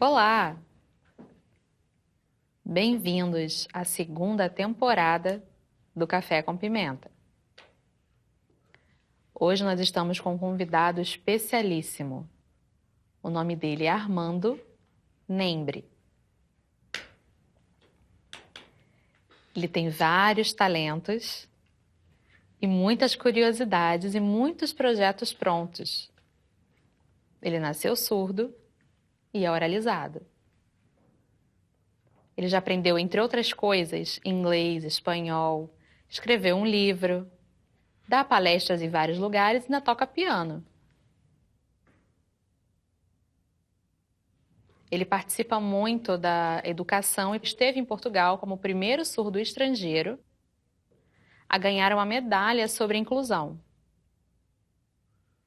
Olá! Bem-vindos à segunda temporada do Café com Pimenta. Hoje nós estamos com um convidado especialíssimo. O nome dele é Armando Nembre. Ele tem vários talentos e muitas curiosidades e muitos projetos prontos. Ele nasceu surdo e é oralizado. Ele já aprendeu, entre outras coisas, inglês, espanhol, escreveu um livro, dá palestras em vários lugares e ainda toca piano. Ele participa muito da educação e esteve em Portugal como o primeiro surdo estrangeiro a ganhar uma medalha sobre inclusão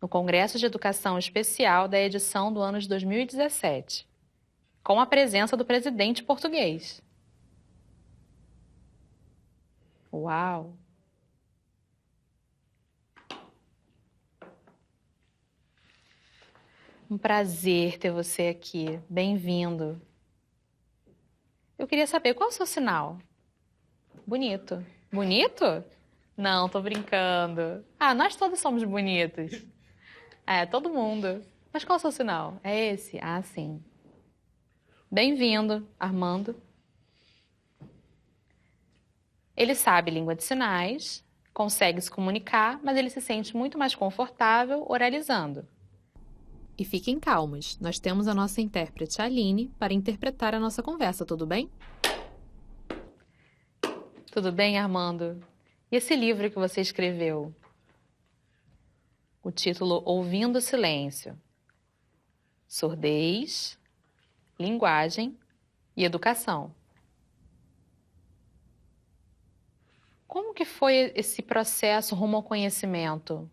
no Congresso de Educação Especial da edição do ano de 2017, com a presença do presidente português. Uau! Um prazer ter você aqui. Bem-vindo. Eu queria saber, qual é o seu sinal? Bonito. Bonito? Não, tô brincando. Ah, nós todos somos bonitos. É, todo mundo. Mas qual é o seu sinal? É esse? Ah, sim. Bem-vindo, Armando. Ele sabe língua de sinais, consegue se comunicar, mas ele se sente muito mais confortável oralizando. E fiquem calmos, nós temos a nossa intérprete Aline para interpretar a nossa conversa, tudo bem? Tudo bem, Armando? E esse livro que você escreveu? O título Ouvindo o Silêncio. Surdez, linguagem e educação. Como que foi esse processo rumo ao conhecimento?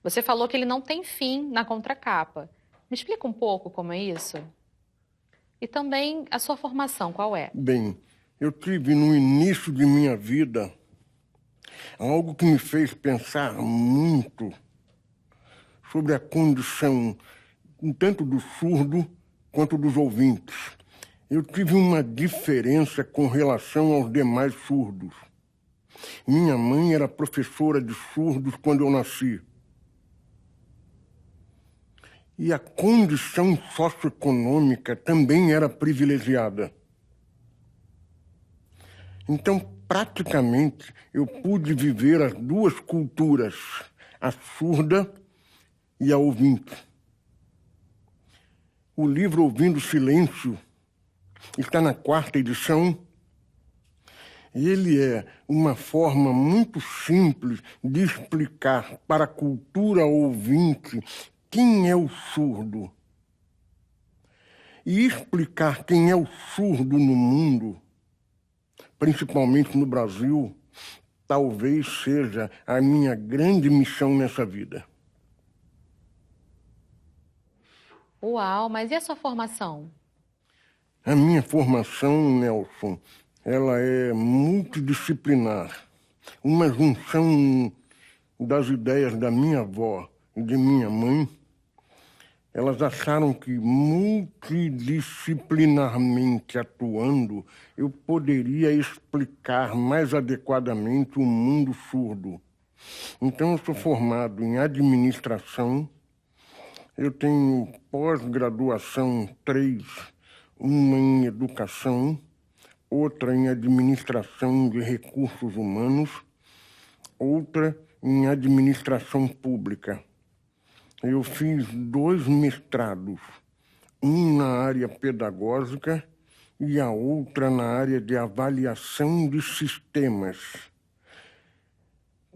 Você falou que ele não tem fim na contracapa. Me explica um pouco como é isso? E também a sua formação, qual é? Bem, eu tive no início de minha vida algo que me fez pensar muito sobre a condição tanto do surdo quanto dos ouvintes. Eu tive uma diferença com relação aos demais surdos. Minha mãe era professora de surdos quando eu nasci. E a condição socioeconômica também era privilegiada. Então, praticamente, eu pude viver as duas culturas, a surda e a ouvinte. O livro Ouvindo o Silêncio está na 4ª edição. Ele é uma forma muito simples de explicar para a cultura ouvinte quem é o surdo. E explicar quem é o surdo no mundo, principalmente no Brasil, talvez seja a minha grande missão nessa vida. Uau, mas e a sua formação? A minha formação, Nelson, ela é multidisciplinar. Uma junção das ideias da minha avó e de minha mãe. Elas acharam que multidisciplinarmente atuando, eu poderia explicar mais adequadamente o mundo surdo. Então, eu sou formado em administração, eu tenho pós-graduação 3, uma em educação, outra em administração de recursos humanos, outra em administração pública. Eu fiz 2 mestrados, um na área pedagógica e a outra na área de avaliação de sistemas.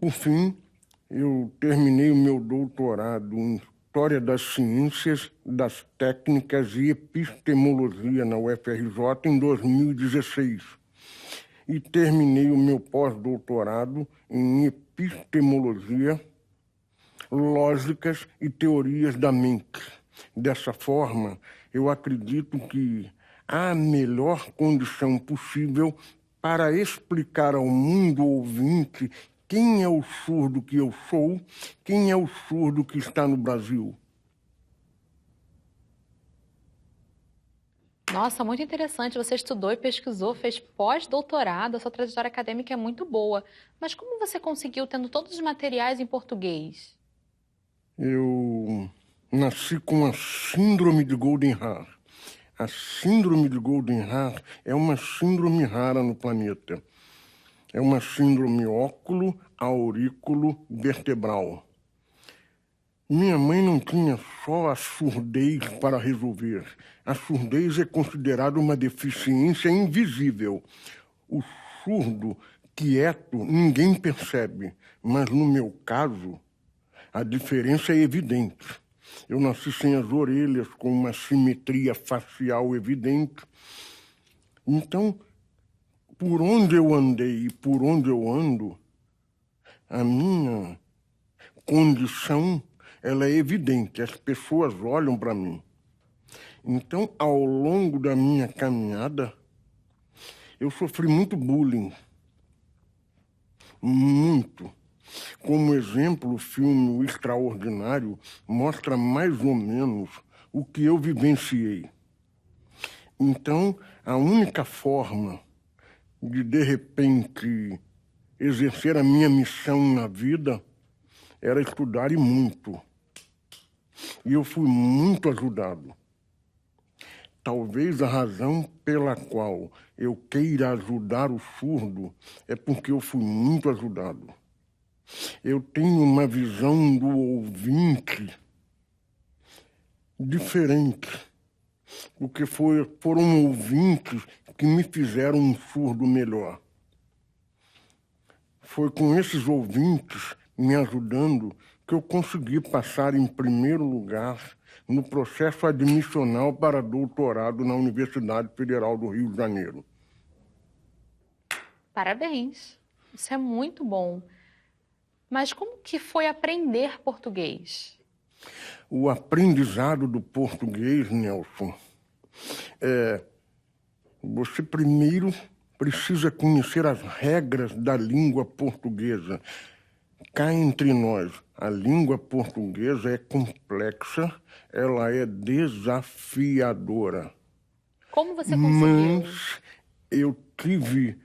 Por fim, eu terminei o meu doutorado em História das Ciências, das Técnicas e Epistemologia na UFRJ em 2016. E terminei o meu pós-doutorado em Epistemologia, Lógicas e Teorias da Mente. Dessa forma, eu acredito que há a melhor condição possível para explicar ao mundo ouvinte quem é o surdo que eu sou, quem é o surdo que está no Brasil. Nossa, muito interessante. Você estudou e pesquisou, fez pós-doutorado, a sua trajetória acadêmica é muito boa. Mas como você conseguiu tendo todos os materiais em português? Eu nasci com a síndrome de Goldenhar. A síndrome de Goldenhar é uma síndrome rara no planeta. É uma síndrome óculo-aurículo-vertebral. Minha mãe não tinha só a surdez para resolver. A surdez é considerada uma deficiência invisível. O surdo quieto ninguém percebe, mas no meu caso, a diferença é evidente. Eu nasci sem as orelhas, com uma simetria facial evidente. Então, por onde eu andei e por onde eu ando, a minha condição ela é evidente, as pessoas olham para mim. Então, ao longo da minha caminhada, eu sofri muito bullying. Muito. Como exemplo, o filme O Extraordinário mostra mais ou menos o que eu vivenciei. Então, a única forma de repente, exercer a minha missão na vida era estudar e muito. E eu fui muito ajudado. Talvez a razão pela qual eu queira ajudar o surdo é porque eu fui muito ajudado. Eu tenho uma visão do ouvinte diferente, porque foram ouvintes que me fizeram um surdo melhor. Foi com esses ouvintes me ajudando que eu consegui passar em primeiro lugar no processo admissional para doutorado na Universidade Federal do Rio de Janeiro. Parabéns, isso é muito bom. Mas como que foi aprender português? O aprendizado do português, Nelson, você primeiro precisa conhecer as regras da língua portuguesa. Cá entre nós, a língua portuguesa é complexa, ela é desafiadora. Como você conseguiu? Mas eu tive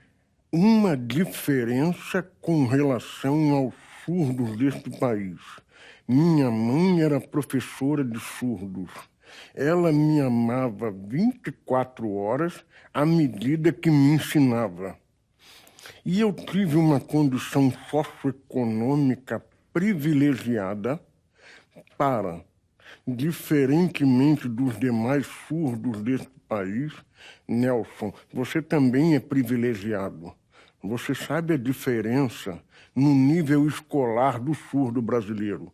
uma diferença com relação aos surdos deste país. Minha mãe era professora de surdos. Ela me amava 24 horas à medida que me ensinava. E eu tive uma condição socioeconômica privilegiada para, diferentemente dos demais surdos deste país, Nelson, você também é privilegiado. Você sabe a diferença no nível escolar do surdo brasileiro.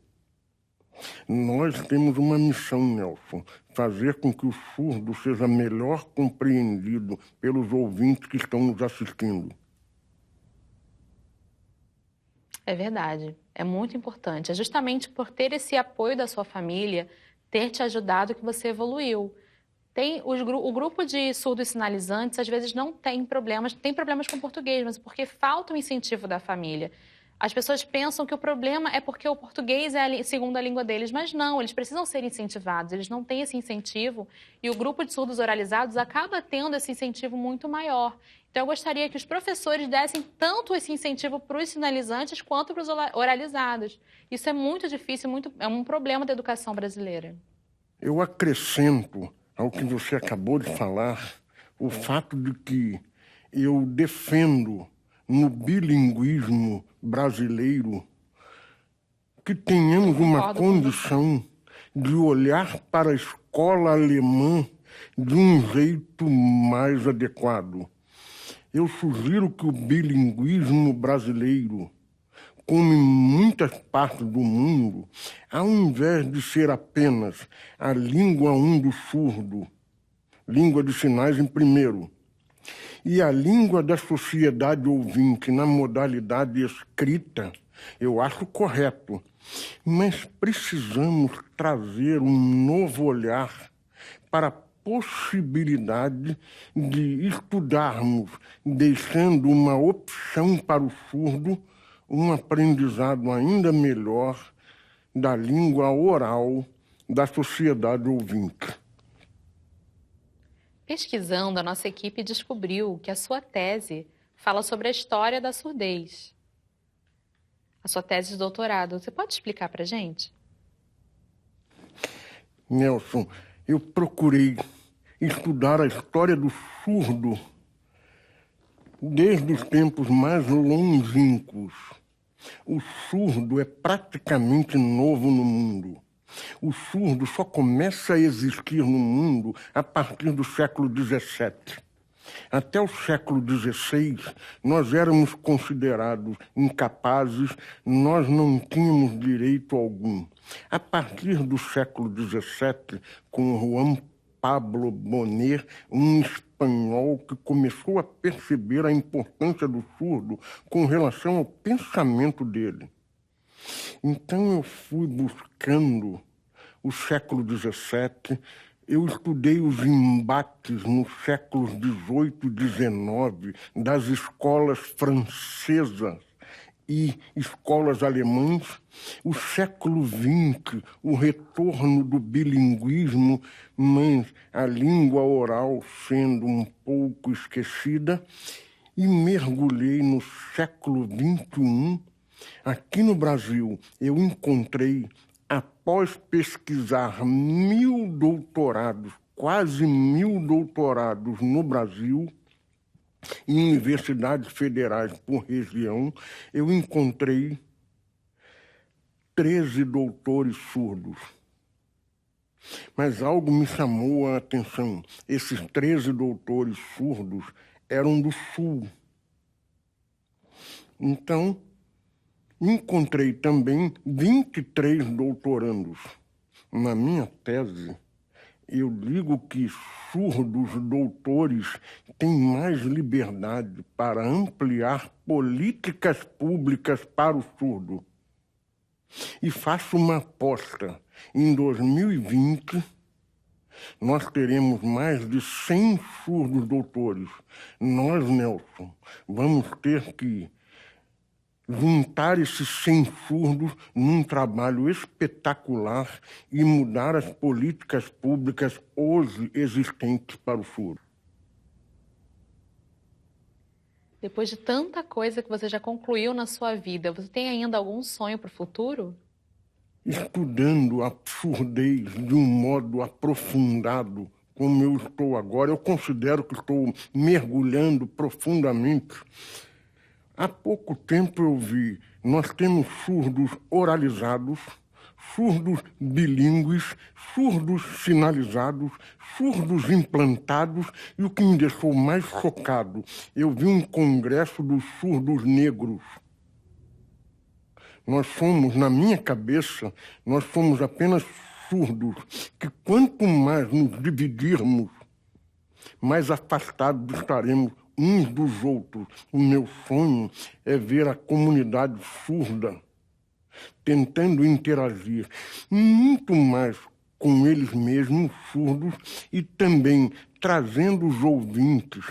Nós temos uma missão, Nelson, fazer com que o surdo seja melhor compreendido pelos ouvintes que estão nos assistindo. É verdade, é muito importante. É justamente por ter esse apoio da sua família, ter te ajudado que você evoluiu. O grupo de surdos sinalizantes, às vezes, não tem problemas com português, mas porque falta o incentivo da família. As pessoas pensam que o problema é porque o português é a segunda língua deles, mas não, eles precisam ser incentivados, eles não têm esse incentivo e o grupo de surdos oralizados acaba tendo esse incentivo muito maior. Então, eu gostaria que os professores dessem tanto esse incentivo para os sinalizantes quanto para os oralizados. Isso é muito difícil, é um problema da educação brasileira. Eu acrescento ao que você acabou de falar o fato de que eu defendo no bilinguismo brasileiro que tenhamos uma condição de olhar para a escola alemã de um jeito mais adequado. Eu sugiro que o bilinguismo brasileiro, como em muitas partes do mundo, ao invés de ser apenas a língua 1 do surdo, língua de sinais em primeiro, e a língua da sociedade ouvinte na modalidade escrita, eu acho correto. Mas precisamos trazer um novo olhar para a possibilidade de estudarmos, deixando uma opção para o surdo, um aprendizado ainda melhor da língua oral da sociedade ouvinte. Pesquisando, a nossa equipe descobriu que a sua tese fala sobre a história da surdez. A sua tese de doutorado. Você pode explicar para a gente? Nelson, eu procurei estudar a história do surdo desde os tempos mais longínquos. O surdo é praticamente novo no mundo. O surdo só começa a existir no mundo a partir do século XVII. Até o século XVI, nós éramos considerados incapazes, nós não tínhamos direito algum. A partir do século XVII, com Juan Pablo Bonet, um espanhol que começou a perceber a importância do surdo com relação ao pensamento dele. Então eu fui buscando o século XVII, eu estudei os embates nos séculos XVIII e XIX das escolas francesas e escolas alemãs, o século XX, o retorno do bilinguismo, mas a língua oral sendo um pouco esquecida, e mergulhei no século XXI. Aqui no Brasil, eu encontrei, após pesquisar 1000 doutorados, quase 1000 doutorados no Brasil, em universidades federais por região, eu encontrei 13 doutores surdos. Mas algo me chamou a atenção. Esses 13 doutores surdos eram do Sul. Então, encontrei também 23 doutorandos. Na minha tese, eu digo que surdos doutores têm mais liberdade para ampliar políticas públicas para o surdo. E faço uma aposta. Em 2020, nós teremos mais de 100 surdos doutores. Nós, Nelson, vamos ter que juntar esses 100 surdos num trabalho espetacular e mudar as políticas públicas hoje existentes para o surdo. Depois de tanta coisa que você já concluiu na sua vida, você tem ainda algum sonho para o futuro? Estudando a surdez de um modo aprofundado, como eu estou agora, eu considero que estou mergulhando profundamente. Há pouco tempo eu vi, nós temos surdos oralizados, surdos bilíngues, surdos sinalizados, surdos implantados, e o que me deixou mais chocado, eu vi um congresso dos surdos negros. Nós somos, na minha cabeça, nós somos apenas surdos, que quanto mais nos dividirmos, mais afastados estaremos uns dos outros. O meu sonho é ver a comunidade surda tentando interagir muito mais com eles mesmos, surdos, e também trazendo os ouvintes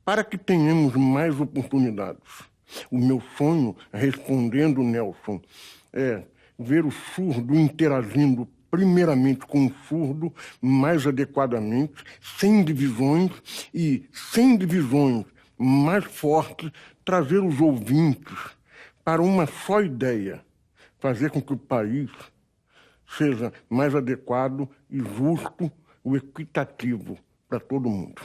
para que tenhamos mais oportunidades. O meu sonho, respondendo, Nelson, é ver o surdo interagindo primeiramente com o surdo mais adequadamente, sem divisões, e sem divisões mais fortes, trazer os ouvintes para uma só ideia, fazer com que o país seja mais adequado e justo, o equitativo para todo mundo.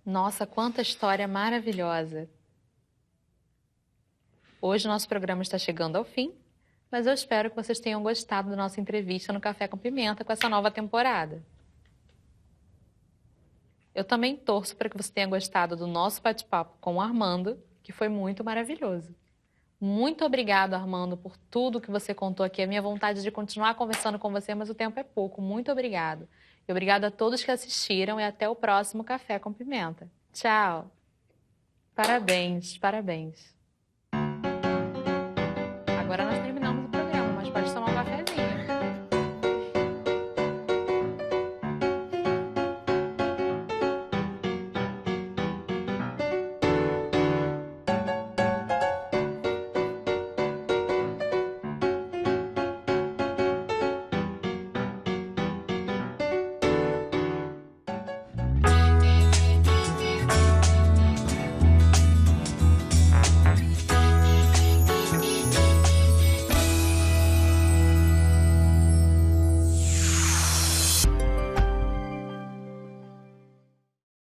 Nossa, quanta história maravilhosa! Hoje o nosso programa está chegando ao fim, mas eu espero que vocês tenham gostado da nossa entrevista no Café com Pimenta com essa nova temporada. Eu também torço para que você tenha gostado do nosso bate-papo com o Armando, que foi muito maravilhoso. Muito obrigado, Armando, por tudo que você contou aqui. A minha vontade de continuar conversando com você, mas o tempo é pouco. Muito obrigado. E obrigado a todos que assistiram e até o próximo Café com Pimenta. Tchau. Parabéns, parabéns. Agora nós terminamos.